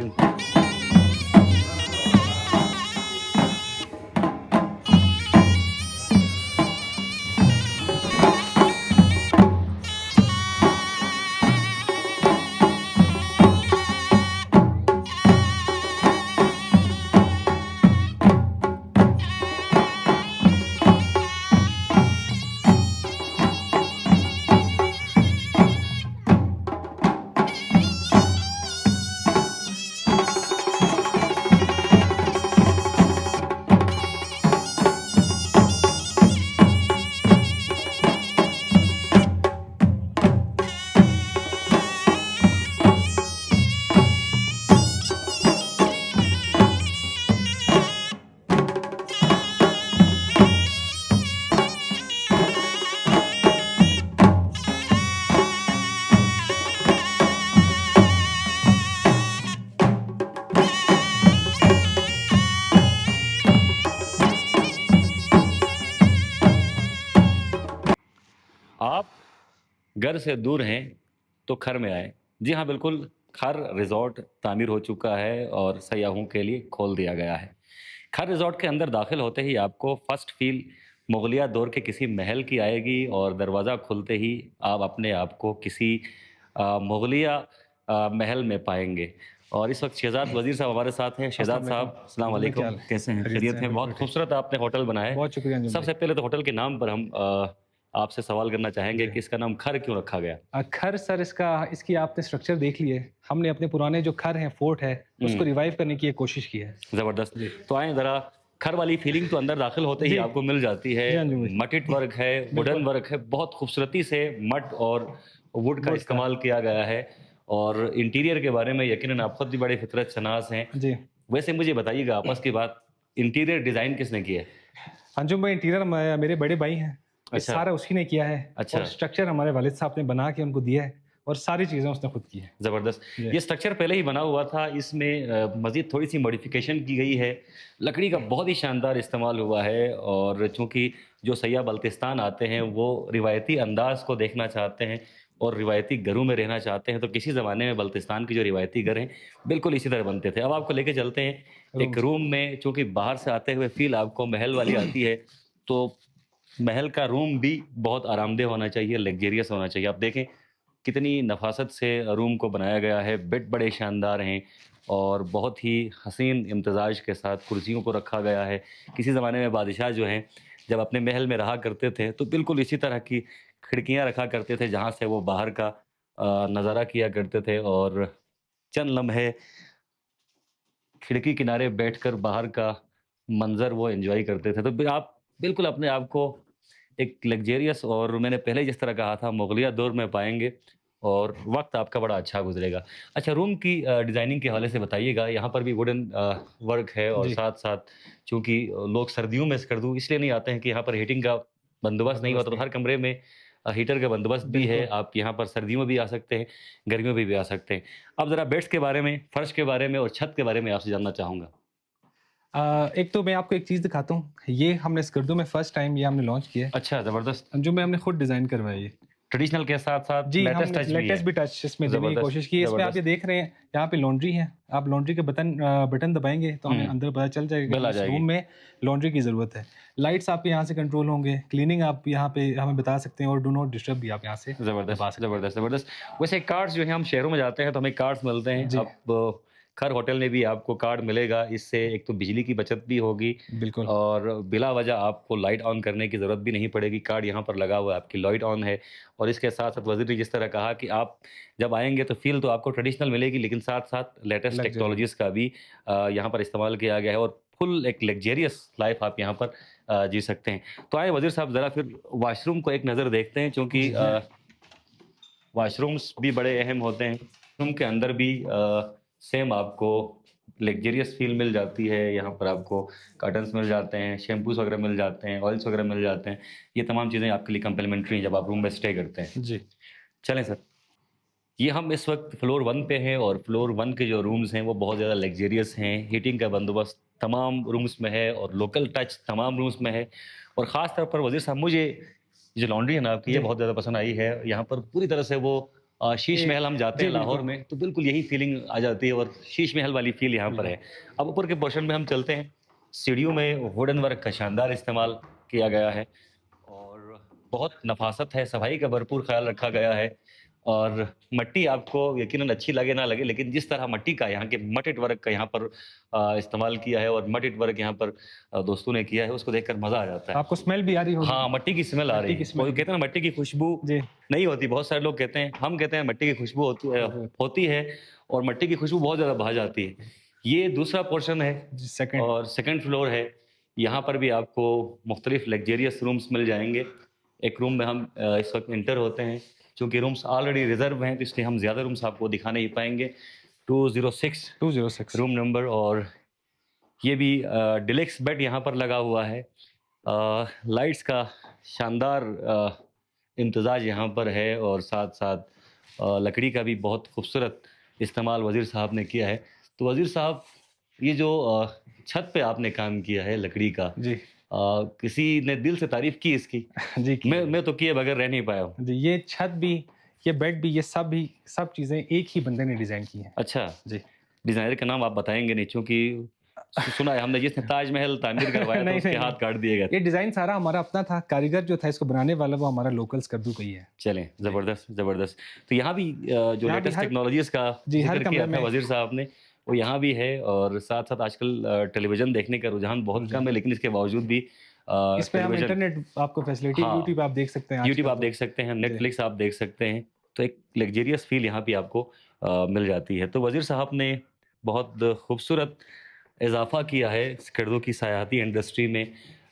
بہترین. آپ گھر سے دور ہیں تو کھر میں آئے. جی ہاں بالکل، کھر ریزورٹ تعمیر ہو چکا ہے اور سیاحوں کے لیے کھول دیا گیا ہے. کھر ریزورٹ کے اندر داخل ہوتے ہی آپ کو فرسٹ فیل مغلیہ دور کے کسی محل کی آئے گی، اور دروازہ کھلتے ہی آپ اپنے آپ کو کسی مغلیہ محل میں پائیں گے. اور اس وقت شہزاد وزیر صاحب ہمارے ساتھ ہیں. شہزاد السلام صاحب علیکم. السلام انجم بھائی کیا علیکم، حال ہے؟ کیسے ہیں؟ خیریت سے خیریت ہیں؟ ہیں؟ بالکل بہت ٹھیک. خوبصورت آپ نے ہوٹل بنایا ہے. بہت شکریہ انجم سب بھائی. سے پہلے تو ہوٹل کے نام پر ہم آپ سے سوال کرنا چاہیں گے جی کہ اس کا نام کھر کیوں رکھا گیا؟ کھر سر اس کی آپ نے اسٹرکچر دیکھ لی ہے. ہم نے اپنے پرانے جو کھر ہیں فورٹ ہے اس کو ریوائیو کرنے کی ایک کوشش کی ہے. زبردست. جی تو آئیں ذرا، کھر والی فیلنگ تو اندر داخل ہوتے ہی جی آپ کو مل جاتی ہے. جی انجم بھائی مٹٹ ورک ہے، بالکل ووڈن ورک ہے، بہت خوبصورتی سے مٹ اور ووڈ کا ووڈ کا. استعمال کیا گیا ہے. اور انٹیریئر کے بارے میں یقیناً آپ خود بھی بڑے فطرت شناس ہیں. جی ویسے مجھے بتائیے گا آپس کی بات، انٹیریئر ڈیزائن کس نے کیا ہے؟ انجم بھائی انٹیریئر میرے بڑے بھائی ہیں. یہ اچھا سارا اسی نے کیا ہے. اور اچھا، اسٹرکچر ہمارے والد صاحب نے بنا کے ان کو دیا ہے اور ساری چیزیں اس نے خود کی ہیں. زبردست. جی یہ اسٹرکچر پہلے ہی بنا ہوا تھا، اس میں مزید تھوڑی سی ماڈیفیکیشن کی گئی ہے. لکڑی کا بہت ہی شاندار استعمال ہوا ہے، اور چونکہ جو سیاح بلتستان آتے ہیں وہ روایتی انداز کو دیکھنا چاہتے ہیں اور روایتی گھروں میں رہنا چاہتے ہیں، تو کسی زمانے میں بلتستان کی جو روایتی گھر ہیں بالکل اسی طرح بنتے تھے. اب آپ کو لے کے چلتے ہیں ایک رومز. روم میں. چونکہ باہر سے آتے ہوئے فیل آپ کو محل والی آتی ہے، تو محل کا روم بھی بہت آرام دہ ہونا چاہیے، لگزیریس ہونا چاہیے. آپ دیکھیں کتنی نفاست سے روم کو بنایا گیا ہے. بیڈ بڑے شاندار ہیں اور بہت ہی حسین امتزاج کے ساتھ کرسیوں کو رکھا گیا ہے. کسی زمانے میں بادشاہ جو ہیں جب اپنے محل میں رہا کرتے تھے تو بالکل اسی طرح کی کھڑکیاں رکھا کرتے تھے جہاں سے وہ باہر کا نظارہ کیا کرتے تھے، اور چند لمحے کھڑکی کنارے بیٹھ کر باہر کا منظر وہ انجوائے کرتے تھے. تو آپ بالکل اپنے آپ کو ایک لگزیریس، اور میں نے پہلے جس طرح کہا تھا مغلیہ دور میں پائیں گے، اور وقت آپ کا بڑا اچھا گزرے گا. اچھا، روم کی ڈیزائننگ کے حوالے سے بتائیے گا. یہاں پر بھی ووڈن ورک ہے، اور جی ساتھ ساتھ چونکہ لوگ سردیوں میں سردو اس لیے نہیں آتے ہیں کہ یہاں پر ہیٹنگ کا بندوبست نہیں ہوتا، بندوبست تو نہیں. ہر کمرے میں ہیٹر کا بندوبست بھی ہے. بالکل. آپ یہاں پر سردیوں میں بھی آ سکتے ہیں، گرمیوں میں بھی آ سکتے ہیں. اب ذرا بیڈس کے بارے میں، فرش کے بارے میں اور چھت کے بارے میں آپ سے جاننا چاہوں گا. ایک تو میں آپ کو ایک چیز دکھاتا ہوں. یہ ہم نے اسکردو میں فرسٹ ٹائم یہ ہم نے لانچ کیا اچھا زبردست. ہے جو میں ہم نے خود ڈیزائن کروائی ہے. ٹریڈیشنل کے ساتھ ساتھ جی ہم لیٹسٹ نے ٹچ بھی ہے. لیٹسٹ بھی ٹچ اس میں دینے کی زبردست کوشش کی ہے. اس میں آپ یہ زبردست. دیکھ رہے ہیں یہاں پہ لانڈری ہے. آپ لانڈری کے بٹن دبائیں گے تو ہمیں اندر پتہ چل جائے گا بل کہ آ اس جائے گی. روم میں لانڈری کی ضرورت ہے. لائٹس آپ کے یہاں سے کنٹرول ہوں گے. کلیننگ آپ یہاں پہ ہمیں بتا سکتے ہیں، اور ڈو ناٹ ڈسٹرب بھی آپ یہاں سے زبردست دبا سکتے ہیں. زبردست زبردست. ویسے کارڈز جو ہیں، ہم شہروں میں جاتے ہیں تو ہمیں کارڈز ملتے ہیں. جی اب کھر ہوٹل میں بھی آپ کو کارڈ ملے گا. اس سے ایک تو بجلی کی بچت بھی ہوگی، بالکل اور بلا وجہ آپ کو لائٹ آن کرنے کی ضرورت بھی نہیں پڑے گی. کارڈ یہاں پر لگا ہوا ہے، آپ کی لائٹ آن ہے. اور اس کے ساتھ ساتھ وزیر نے جس طرح کہا کہ آپ جب آئیں گے تو فیل تو آپ کو ٹریڈیشنل ملے گی، لیکن ساتھ ساتھ لیٹسٹ لگژری. ٹیکنالوجیز کا بھی یہاں پر استعمال کیا گیا ہے، اور فل ایک لگزیریس لائف آپ یہاں پر جی سکتے ہیں. تو آئے وزیر صاحب ذرا پھر واش روم کو ایک نظر دیکھتے ہیں، چونکہ جی واش رومس بھی بڑے اہم ہوتے ہیں. روم کے اندر بھی سیم آپ کو لگزریس فیل مل جاتی ہے. یہاں پر آپ کو کارٹنس مل جاتے ہیں، شیمپوز وغیرہ مل جاتے ہیں، آئلس وغیرہ مل جاتے ہیں. یہ تمام چیزیں آپ کے لیے کمپلیمنٹری ہیں جب آپ روم میں اسٹے کرتے ہیں. جی چلیں سر، یہ ہم اس وقت فلور 1 پہ ہیں، اور فلور 1 کے جو رومز ہیں وہ بہت زیادہ لگزیریس ہیں. ہیٹنگ کا بندوبست تمام رومز میں ہے، اور لوکل ٹچ تمام رومز میں ہے. اور خاص طور پر وزیر صاحب، مجھے جو لانڈری ہے نا آپ کی، یہ جی بہت زیادہ پسند آئی ہے. یہاں پر پوری طرح سے وہ शीश महल हम जाते जी हैं लाहौर बिल्कुल में तो बिल्कुल यही फीलिंग आ जाती है और शीश महल वाली फील यहाँ पर है। अब ऊपर के पोर्शन में हम चलते हैं। सीढ़ियों में वुडन वर्क का शानदार इस्तेमाल किया गया है और बहुत नफासत है, सफाई का भरपूर ख्याल रखा गया है। और मट्टी आपको यकीनन अच्छी लगे ना लगे, लेकिन जिस तरह मट्टी का यहाँ के मट इट वर्क का यहाँ पर इस्तेमाल किया है और मट इट वर्क यहाँ पर दोस्तों ने किया है, उसको देखकर मजा आ जाता है। आपको स्मेल भी आ रही होगी। हाँ, मट्टी की स्मेल आ रही मट्टी की है। स्मेल कोई कहते हैं ना मट्टी की खुशबू जी नहीं होती, बहुत सारे लोग कहते हैं, हम कहते हैं मट्टी की खुशबू होती है और मट्टी की खुशबू बहुत ज़्यादा भा जाती है। ये दूसरा पोर्शन है जी सेकंड और सेकंड फ्लोर है। यहाँ पर भी आपको मुख्तलिफ लग्जेरियस रूम्स मिल जाएँगे। एक रूम में हम इस वक़्त एंटर होते हैं। चूँकि रूम्स ऑलरेडी रिज़र्व हैं, तो इसलिए हम ज़्यादा रूम्स आपको दिखा नहीं पाएँगे। 206 206 रूम नंबर और ये भी डिलक्स बेड यहाँ पर लगा हुआ है। लाइट्स का शानदार इम्तज़ाज यहाँ पर है और साथ-साथ लकड़ी का भी बहुत खूबसूरत इस्तेमाल वज़ीर साहब ने किया है। तो वज़ीर साहब, ये जो छत पे आपने काम किया है लकड़ी का, जी किसी ने दिल से तारीफ़ की इसकी? जी मैं तो किए बगैर रह नहीं पाया हूँ। जी ये छत भी, ये बेड भी सब चीजें एक ही बंदे ने डिजाइन की हैं। अच्छा, जी डिज़ाइनर का नाम आप बताएँगे नहीं, चूँकि सुना है हमने जिसने ताजमहल तामीर करवाया था नहीं उसके नहीं हाथ नहीं, काट दिए गए थे। ये डिजाइन सारा हमारा अपना था। कारीगर जो था इसको बनाने वाला वो हमारा लोकल स्कर्दू का ही है। चलें, ज़बरदस्त, ज़बरदस्त। तो यहाँ भी जो यहाँ भी लेटेस्ट हर टेक्नोलॉजीज़ का जी हर ज़िक्र कमरे किया था में वज़ीर साहब ने, वो यहाँ भी है और साथ-साथ आजकल टेलीविज़न देखने का रुझान बहुत जी कम है, लेकिन इसके बावजूद भी इस पे हम टेलीविज़न, इंटरनेट आपको फैसिलिटी हाँ, यूट्यूब आप देख सकते हैं यूट्यूब आजकल आप तो। देख सकते हैं, जी नेटफ्लिक्स आप देख सकते हैं, तो एक लग्ज़रियस फ़ील यहाँ भी आपको मिल जाती है। तो वज़ीर साहब ने बहुत खूबसूरत इज़ाफ़ा किया है स्कर्दू की सयाहती इंडस्ट्री में।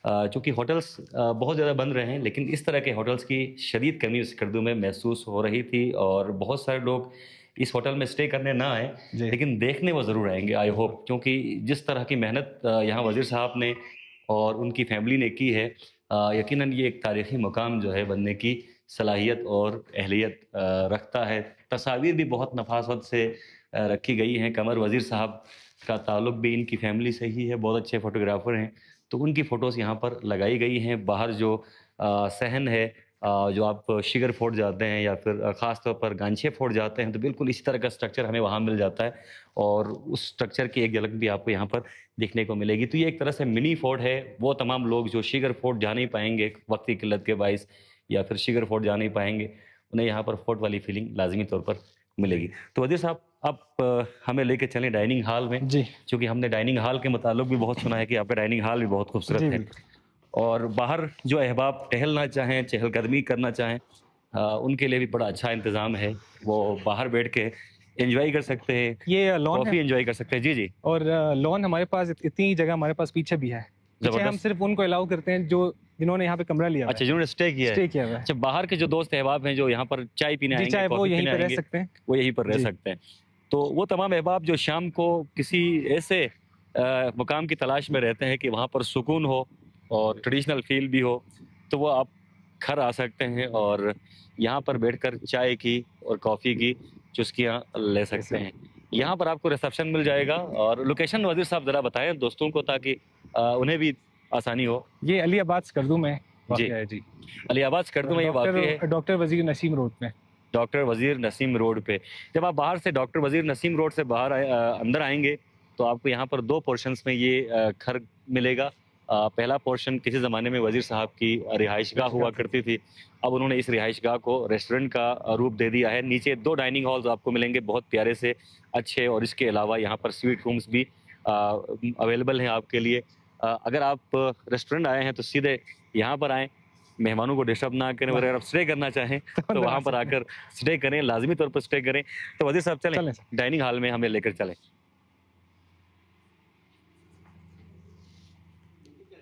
चूँकि होटल्स बहुत ज़्यादा बन रहे हैं, लेकिन इस तरह के होटल्स की शदीद कमी स्कर्दू में महसूस हो रही थी और बहुत सारे लोग इस होटल में स्टे करने ना आएँ, जी लेकिन देखने वो ज़रूर आएँगे, आई बिल्कुल होप। क्योंकि जिस तरह की मेहनत यहाँ वज़ीर साहब ने और उनकी फैमिली ने की है, यकीनन ये एक तारीख़ी मकाम जो है बनने की सलाहियत और अहलियत रखता है। तस्वीर भी बहुत नफ़ासत से रखी गई हैं। कमर वज़ीर साहब का ताल्लुक भी इनकी फैमिली से ही है, बहुत अच्छे फ़ोटोग्राफ़र हैं, तो उनकी फ़ोटोज़ यहाँ पर लगाई गई हैं। बाहर जो सहन है, जो आप शिगर फोर्ट जाते हैं या फिर ख़ास तौर पर गांछे फोर्ट जाते हैं, तो बिल्कुल इसी तरह का स्ट्रक्चर हमें वहाँ मिल जाता है और उस स्ट्रक्चर की एक झलक भी आपको यहाँ पर देखने को मिलेगी। तो ये एक तरह से मिनी फोर्ट है। वो तमाम लोग जो शिगर फोर्ट जा नहीं पाएँगे वक़्त की किल्लत के बाइस या फिर शिगर फोर्ट जा नहीं पाएँगे, उन्हें यहाँ पर फोर्ट वाली फीलिंग लाज़मी तौर पर जी मिलेगी। तो वज़ीर साहब, आप हमें लेके चलें डाइनिंग हॉल में, जी चूँकि हमने डाइनिंग हॉल के मुताल्लिक भी बहुत सुना है कि आपका डाइनिंग हॉल भी बहुत खूबसूरत जी है। बिल्कुल और बाहर जो अहबाब टहलना चाहें, चहलकदमी करना चाहें, उनके लिए भी बड़ा अच्छा इंतज़ाम है। वो बाहर बैठ के एन्जॉय कर सकते हैं, ये लॉन है कॉफ़ी एन्जॉय कर सकते हैं। जी, जी, और लॉन हमारे पास इतनी जगह हमारे पास पीछे भी है। पीछे हम ज़बरदस्त। सिर्फ उनको अलाउ करते हैं जो जिन्होंने यहाँ पे कमरा लिया हुआ अच्छा, है, जिन्होंने स्टे किया है। स्टे किया हुआ है। अच्छा, बाहर के जो दोस्त अहबाब हैं, जो यहाँ पर चाय पीने जी आएँगे, चाहे वो कॉफ़ी यहीं पीने पे रह आएँगे, सकते हैं। वो यहीं पर रह जी सकते हैं। तो वो तमाम अहबाब जो शाम को किसी ऐसे मुकाम की तलाश में रहते हैं कि वहाँ पर सुकून हो और ट्रेडिशनल फ़ील भी हो, तो वो आप घर आ सकते हैं और यहाँ पर बैठकर चाय की और कॉफ़ी की चुस्कियाँ ले सकते ऐसे हैं। यहाँ पर आपको रिसेप्शन मिल जाएगा और लोकेशन वज़ीर साहब ज़रा बताएँ दोस्तों को, ताकि उन्हें भी आसानी हो। ये अलीबाद स्कर्दू में जी, वाक़या है जी। अलियाबाद स्कर्दू में ये वाक़ई है, डॉक्टर वज़ीर नसीम रोड में। डॉक्टर वज़ीर नसीम रोड पे। जब आप बाहर से डॉक्टर वज़ीर नसीम रोड से बाहर अंदर आएँगे, तो आपको यहाँ पर 2 पोर्शंस में ये घर मिलेगा। पहला पोर्शन किसी ज़माने में वज़ीर साहब की रिहाइशगाह हुआ करती थी। अब उन्होंने इस रिहाइशगाह को रेस्टोरेंट का रूप दे दिया है। नीचे 2 डाइनिंग हॉल्स आपको मिलेंगे, बहुत प्यारे से अच्छे, और इसके अलावा यहाँ पर स्वीट रूम्स भी अवेलेबल हैं आपके लिए। अगर आप रेस्टोरेंट आए हैं, तो सीधे यहाँ पर आएँ, मेहमानों को डिस्टर्ब ना करें, और वाह! अगर आप स्टे करना चाहें, तो तो अंदर आ वहाँ पर सकते हैं। आकर स्टे करें, लाज़मी तौर पर स्टे करें। तो वज़ीर साहब, चलें चलें सर। डाइनिंग हॉल में, हमें लेकर चलें।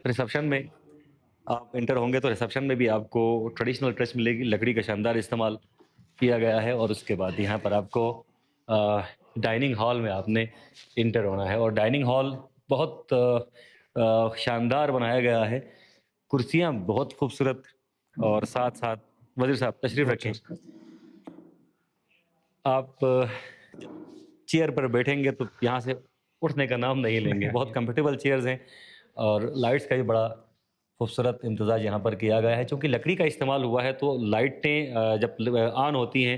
रिसेप्शन में आप एंटर होंगे तो रिसेप्शन में भी आपको ट्रेडिशनल टच मिलेगी, लकड़ी का शानदार इस्तेमाल किया गया है और उसके बाद यहाँ पर आपको डाइनिंग हॉल में आपने इंटर होना है और डाइनिंग हॉल बहुत शानदार बनाया गया है। कुर्सियाँ बहुत खूबसूरत और साथ-साथ वज़ीर साहब तशरीफ़ बहुत रखें। शुक्रिया। आप चेयर पर बैठेंगे तो यहाँ से उठने का नाम नहीं लेंगे। नहीं बहुत आइए। कंफर्टेबल चेयर्स हैं और लाइट्स का भी बड़ा खूबसूरत इम्तज़ाज यहाँ पर किया गया है। चूँकि लकड़ी का इस्तेमाल हुआ है, तो लाइटें जब ऑन होती हैं,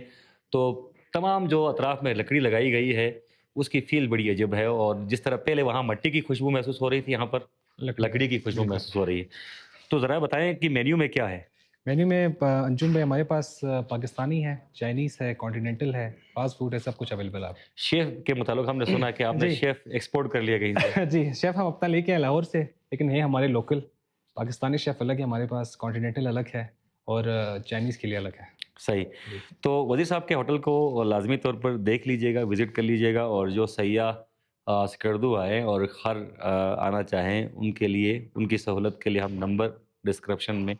تو تمام جو اطراف میں لکڑی لگائی گئی ہے اس کی فیل بڑی عجب ہے، اور جس طرح پہلے وہاں مٹی کی خوشبو محسوس ہو رہی تھی، یہاں پر لکڑی کی خوشبو بالکل۔ محسوس ہو رہی ہے۔ تو ذرا بتائیں کہ مینیو میں کیا ہے؟ مینیو میں انجم بھائی ہمارے پاس پاکستانی ہے، چائنیز ہے، کانٹیننٹل ہے، فاسٹ فوڈ ہے، سب کچھ اویلیبل ہے آپ شیف کے متعلق ہم نے سنا کہ آپ نے جی شیف ایکسپورٹ کر لیا کہیں سے۔ جی شیف ہم اپنا لے کے آئے لاہور سے، لیکن یہ ہمارے لوکل پاکستانی شیف الگ ہے ہمارے پاس، کانٹیننٹل الگ ہے، اور چائنیز کے لیے الگ ہے صحیح۔ جی۔ تو وزیر صاحب کے ہوٹل کو لازمی طور پر دیکھ لیجیے گا، وزٹ کر لیجیے گا، اور جو سیاح سکردو آئیں اور خر آنا چاہیں ان کے لیے، ان کی سہولت کے لیے ہم نمبر ڈسکرپشن میں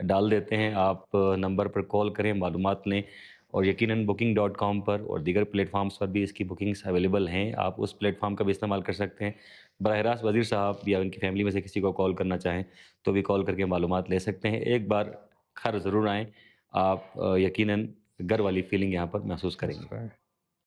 ڈال دیتے ہیں، آپ نمبر پر کال کریں، معلومات لیں، اور یقیناً booking.com پر اور دیگر پلیٹ فارمز پر بھی اس کی بکنگز اویلیبل ہیں، آپ اس پلیٹ فارم کا بھی استعمال کر سکتے ہیں۔ براہ راست وزیر صاحب یا ان کی فیملی میں سے کسی کو کال کرنا چاہیں تو بھی کال کر کے معلومات لے سکتے ہیں۔ ایک بار خر ضرور آئیں، آپ یقیناً گھر والی فیلنگ یہاں پر محسوس کریں گے۔